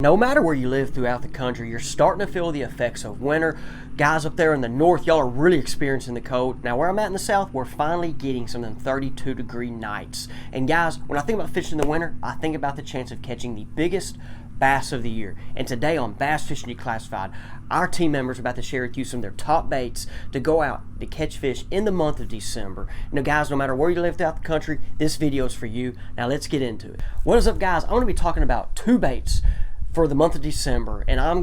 No matter where you live throughout the country, you're starting to feel the effects of winter. Guys up there in the north, y'all are really experiencing the cold. Now where I'm at in the south, we're finally getting some of them 32-degree nights. And guys, when I think about fishing in the winter, I think about the chance of catching the biggest bass of the year. And today on Bass Fishing Declassified, our team members are about to share with you some of their top baits to go out to catch fish in the month of December. You know, guys, no matter where you live throughout the country, this video is for you. Now let's get into it. What is up, guys? I'm going to be talking about two baits for the month of December, and I'm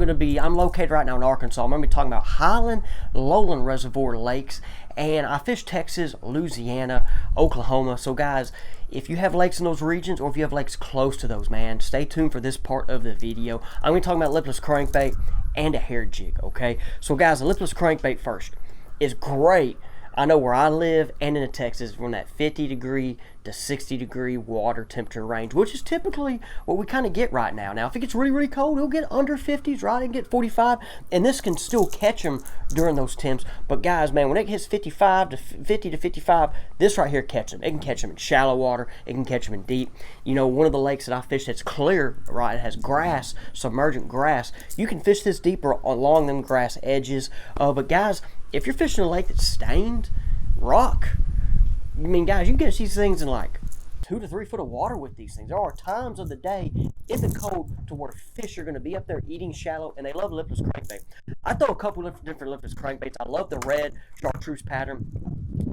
located right now in Arkansas. I'm going to be talking about Highland, Lowland Reservoir lakes, and I fish Texas, Louisiana, Oklahoma. So guys, if you have lakes in those regions, or if you have lakes close to those, man, stay tuned for this part of the video. I'm going to talk about Lipless Crankbait and a hair jig, okay? So guys, the Lipless Crankbait first is great. I know where I live and in Texas, we're in that 50-degree to 60-degree water temperature range, which is typically what we kind of get right now. Now, if it gets really, really cold, it'll get under 50s, right? It can get 45, and this can still catch them during those temps. But guys, man, when it hits 50 to 55, this right here catches them. It can catch them in shallow water. It can catch them in deep. You know, one of the lakes that I fish that's clear, right, it has grass, submergent grass. You can fish this deeper along them grass edges. But guys, if you're fishing a lake that's stained, rock, I mean, guys, you can catch these things in like 2 to 3 foot of water with these things. There are times of the day in the cold to where fish are going to be up there eating shallow, and they love Lipless Crankbait. I throw a couple of different Lipless Crankbaits. I love the red chartreuse pattern.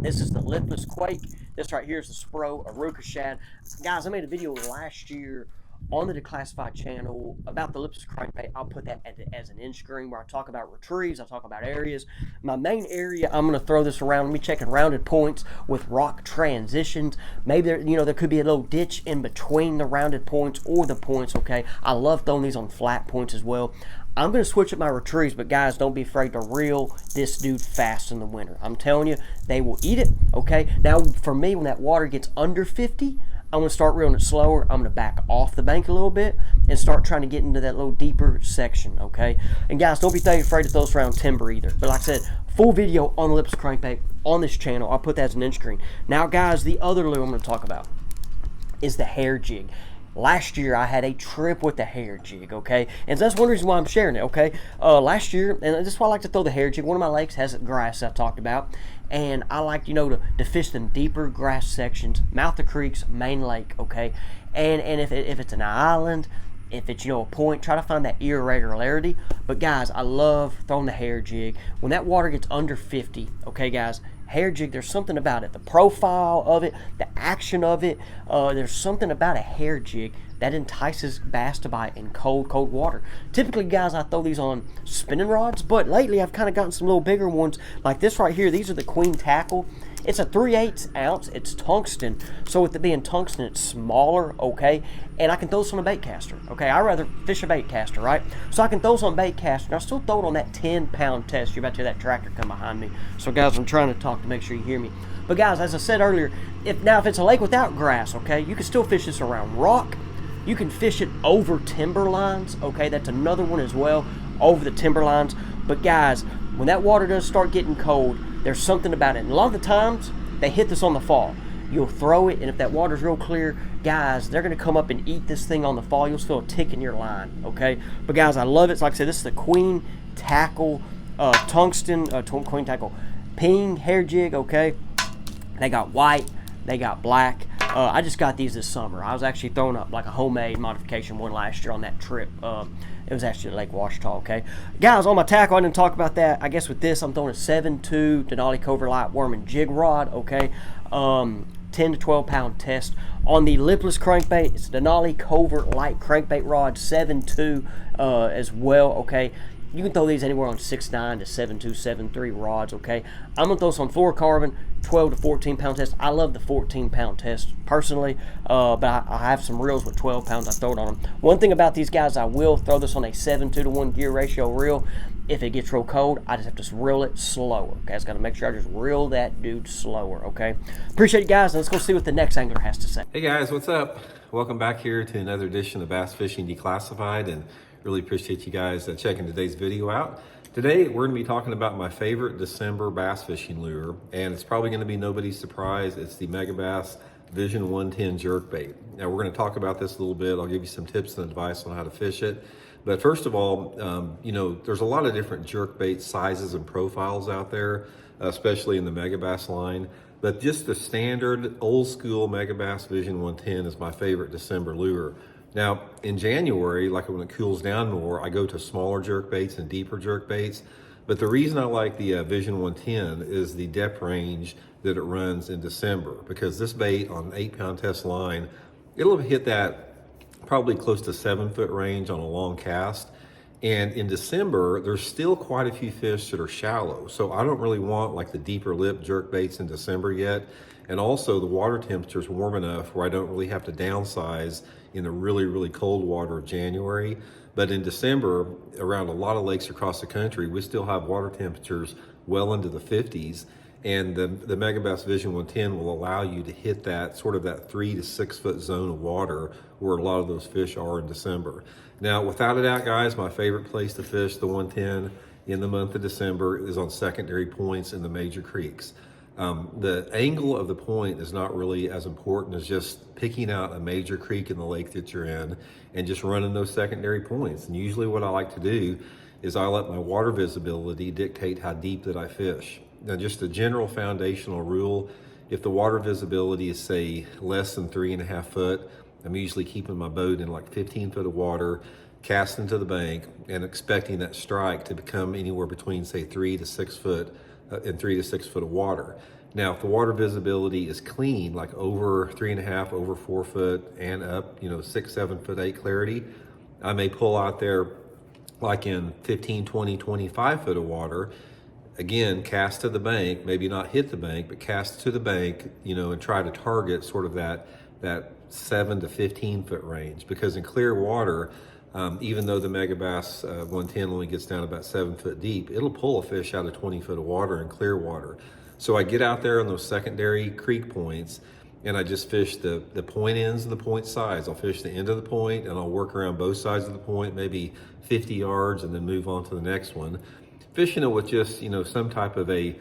This is the Lipless Quake. This right here is the Spro Aruca Shad. Guys, I made a video last year on the Declassified channel about the Lipless Crankbait. I'll put that as an end screen where I talk about retrieves, I talk about areas. My main area, I'm going to throw this around. Let me check rounded points with rock transitions. Maybe there could be a little ditch in between the rounded points or the points, okay? I love throwing these on flat points as well. I'm going to switch up my retrieves, but guys, don't be afraid to reel this dude fast in the winter. I'm telling you, they will eat it, okay? Now, for me, when that water gets under 50, I'm going to start reeling it slower. I'm going to back off the bank a little bit and start trying to get into that little deeper section, okay? And guys, don't be afraid to throw this around timber either. But like I said, full video on the Lipless Crankbait on this channel. I'll put that as an end screen. Now, guys, the other lure I'm going to talk about is the hair jig. Last year, I had a trip with the hair jig, okay? And that's one reason why I'm sharing it, okay? Last year, and this is why I like to throw the hair jig. One of my lakes has grass I talked about. And I like, to fish them deeper grass sections, mouth of creeks, main lake, okay? And if it's an island, if it's, a point, try to find that irregularity. But guys, I love throwing the hair jig. When that water gets under 50, okay, guys, hair jig, there's something about it. The profile of it, the action of it, there's something about a hair jig that entices bass to bite in cold water. Typically, guys, I throw these on spinning rods, but lately I've kind of gotten some little bigger ones like this right here. These are the Queen Tackle. It's a 3/8 ounce. It's tungsten. So with it being tungsten, it's smaller, okay? And I can throw this on a bait caster, okay? I rather fish a bait caster, right? So I can throw this on a bait caster, and I still throw it on that 10-pound test. You're about to hear that tractor come behind me. So guys, I'm trying to talk to make sure you hear me. But guys, as I said earlier, if it's a lake without grass, okay, you can still fish this around rock. You can fish it over timber lines, okay? That's another one as well, over the timber lines. But guys, when that water does start getting cold, there's something about it. And a lot of the times, they hit this on the fall. You'll throw it, and if that water's real clear, guys, they're going to come up and eat this thing on the fall. You'll feel a tick in your line, okay? But guys, I love it. So like I said, this is the Queen Tackle tungsten, Queen Tackle ping hair jig, okay? They got white, they got black. I just got these this summer. I was actually throwing up like a homemade modification one last year on that trip. It was actually at Lake Ouachita, okay? Guys, on my tackle, I didn't talk about that. I guess with this, I'm throwing a 7.2 Denali Covert Light Worm and Jig Rod, okay? 10 to 12 pound test. On the Lipless Crankbait, it's Denali Covert Light Crankbait Rod, 7.2 as well, okay? You can throw these anywhere on 6.9 to 7.2, 7.3 rods, okay? I'm going to throw some fluorocarbon, 12 to 14 pound test. I love the 14 pound test personally, but I have some reels with 12 pounds I throw it on them. One thing about these guys, I will throw this on a 7.2 to 1 gear ratio reel. If it gets real cold, I just have to reel it slower, okay? I just got to make sure I just reel that dude slower, okay? Appreciate you guys, and let's go see what the next angler has to say. Hey guys, what's up? Welcome back here to another edition of Bass Fishing Declassified, and really appreciate you guys checking today's video out. Today, we're gonna be talking about my favorite December bass fishing lure, and it's probably gonna be nobody's surprise. It's the Megabass Vision 110 jerkbait. Now, we're gonna talk about this a little bit. I'll give you some tips and advice on how to fish it. But first of all, there's a lot of different jerkbait sizes and profiles out there, especially in the Megabass line. But just the standard old school Megabass Vision 110 is my favorite December lure. Now, in January, like when it cools down more, I go to smaller jerkbaits and deeper jerkbaits. But the reason I like the Vision 110 is the depth range that it runs in December, because this bait on an 8-pound test line, it'll hit that probably close to 7-foot range on a long cast. And in December, there's still quite a few fish that are shallow. So I don't really want like the deeper lip jerk baits in December yet. And also the water temperature is warm enough where I don't really have to downsize in the really, really cold water of January. But in December, around a lot of lakes across the country, we still have water temperatures well into the 50s. And the Megabass Vision 110 will allow you to hit that sort of that 3 to 6 foot zone of water where a lot of those fish are in December. Now, without a doubt, guys, my favorite place to fish the 110 in the month of December is on secondary points in the major creeks. The angle of the point is not really as important as just picking out a major creek in the lake that you're in and just running those secondary points. And usually what I like to do is I let my water visibility dictate how deep that I fish. Now, just a general foundational rule, if the water visibility is, say, less than 3.5 foot, I'm usually keeping my boat in like 15 foot of water, casting to the bank, and expecting that strike to become anywhere between, say, 3 to 6 foot and 3 to 6 foot of water. Now, if the water visibility is clean, like over 3.5, over 4 foot, and up, 6, 7 foot 8 clarity, I may pull out there like in 15, 20, 25 foot of water. Again, cast to the bank, maybe not hit the bank, but cast to the bank, and try to target sort of that 7 to 15 foot range. Because in clear water, even though the Megabass 110 only gets down about 7 foot deep, it'll pull a fish out of 20 foot of water in clear water. So I get out there on those secondary creek points and I just fish the point ends and the point sides. I'll fish the end of the point and I'll work around both sides of the point, maybe 50 yards, and then move on to the next one. Fishing it with just, some type of a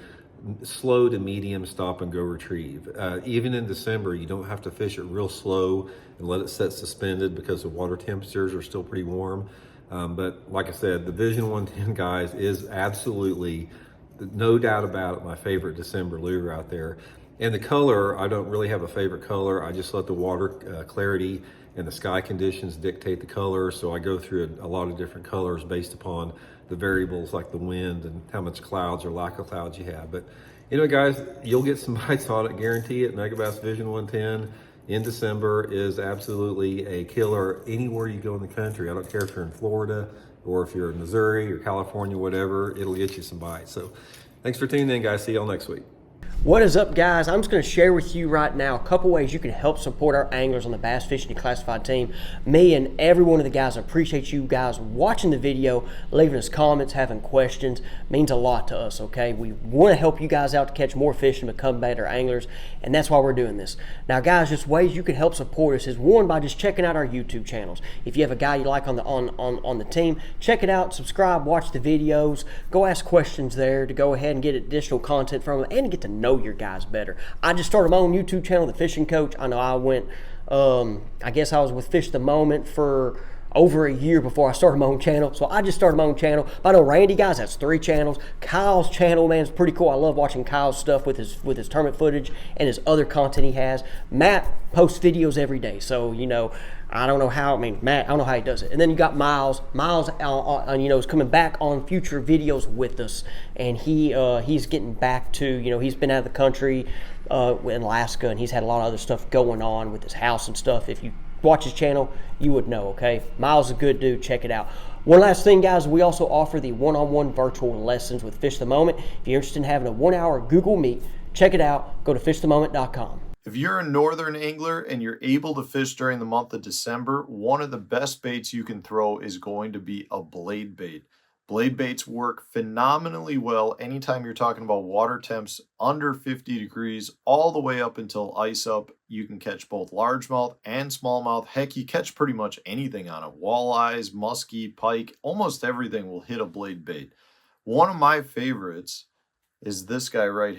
slow to medium stop and go retrieve. Even in December, you don't have to fish it real slow and let it set suspended because the water temperatures are still pretty warm. But like I said, the Vision 110, guys, is absolutely, no doubt about it, my favorite December lure out there. And the color, I don't really have a favorite color. I just let the water clarity and the sky conditions dictate the color. So I go through a lot of different colors based upon the variables like the wind and how much clouds or lack of clouds you have. But anyway, guys, you'll get some bites on it, guarantee it. Megabass Vision 110 in December is absolutely a killer anywhere you go in the country. I don't care if you're in Florida or if you're in Missouri or California, whatever, it'll get you some bites. So thanks for tuning in, guys. See y'all next week. What is up, guys? I'm just going to share with you right now a couple ways you can help support our anglers on the Bass Fishing Declassified team. Me and every one of the guys appreciate you guys watching the video, leaving us comments, having questions. It means a lot to us, okay? We want to help you guys out to catch more fish and become better anglers, and that's why we're doing this. Now, guys, just ways you can help support us is one, by just checking out our YouTube channels. If you have a guy you like on the team, check it out, subscribe, watch the videos, go ask questions there to go ahead and get additional content from them and get to know your guys better. I just started my own YouTube channel, The Fishing Coach. I know I went, I guess I was with Fish the Moment for over a year before I started my own channel. So I just started my own channel. But I know Randy, guys, that's 3 channels. Kyle's channel, man, is pretty cool. I love watching Kyle's stuff with his tournament footage and his other content he has. Matt posts videos every day. So, I don't know how, Matt, I don't know how he does it. And then you got Miles. Miles, is coming back on future videos with us. And he's getting back to, he's been out of the country in Alaska, and he's had a lot of other stuff going on with his house and stuff. If you watch his channel, you would know, okay? Miles is a good dude. Check it out. One last thing, guys, we also offer the one-on-one virtual lessons with Fish the Moment. If you're interested in having a 1-hour Google Meet, check it out. Go to fishthemoment.com. If you're a northern angler and you're able to fish during the month of December, one of the best baits you can throw is going to be a blade bait. Blade baits work phenomenally well anytime you're talking about water temps under 50 degrees all the way up until ice up. You can catch both largemouth and smallmouth. Heck, you catch pretty much anything on it. Walleyes, muskie, pike, almost everything will hit a blade bait. One of my favorites is this guy right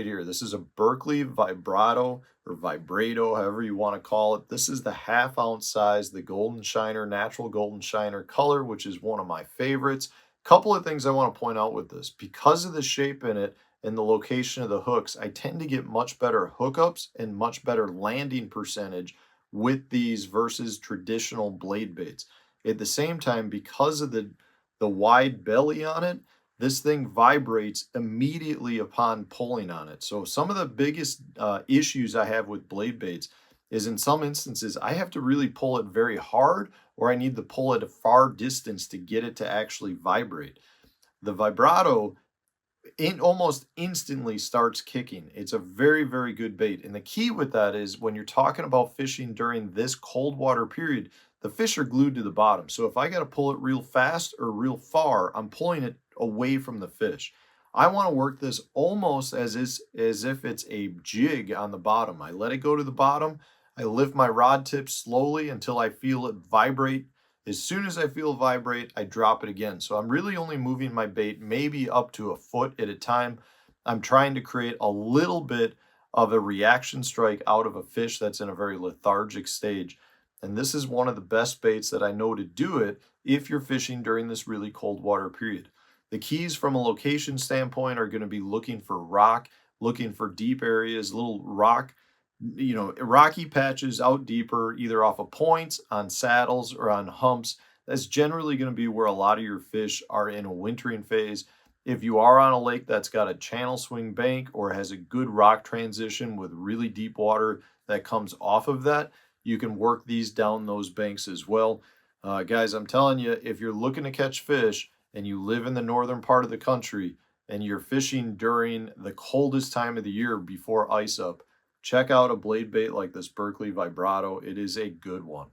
here. This is a Berkeley Vibrato or Vibrato, however you want to call it. This is the 1/2 ounce size, the Golden Shiner, natural Golden Shiner color, which is one of my favorites. Couple of things I want to point out with this. Because of the shape in it and the location of the hooks, I tend to get much better hookups and much better landing percentage with these versus traditional blade baits. At the same time, because of the wide belly on it, this thing vibrates immediately upon pulling on it. So some of the biggest issues I have with blade baits is in some instances I have to really pull it very hard, or I need to pull it a far distance to get it to actually vibrate. The vibrato almost instantly starts kicking. It's a very, very good bait. And the key with that is when you're talking about fishing during this cold water period, the fish are glued to the bottom. So if I got to pull it real fast or real far, I'm pulling it away from the fish. I want to work this almost as if it's a jig on the bottom. I let it go to the bottom. I lift my rod tip slowly until I feel it vibrate. As soon as I feel it vibrate, I drop it again. So I'm really only moving my bait maybe up to a foot at a time. I'm trying to create a little bit of a reaction strike out of a fish that's in a very lethargic stage. And this is one of the best baits that I know to do it if you're fishing during this really cold water period. The keys from a location standpoint are going to be looking for rock, looking for deep areas, little rock, rocky patches out deeper, either off of points, on saddles, or on humps. That's generally going to be where a lot of your fish are in a wintering phase. If you are on a lake that's got a channel swing bank or has a good rock transition with really deep water that comes off of that, you can work these down those banks as well. Guys, I'm telling you, if you're looking to catch fish and you live in the northern part of the country and you're fishing during the coldest time of the year before ice up, check out a blade bait like this Berkeley Vibrato. It is a good one.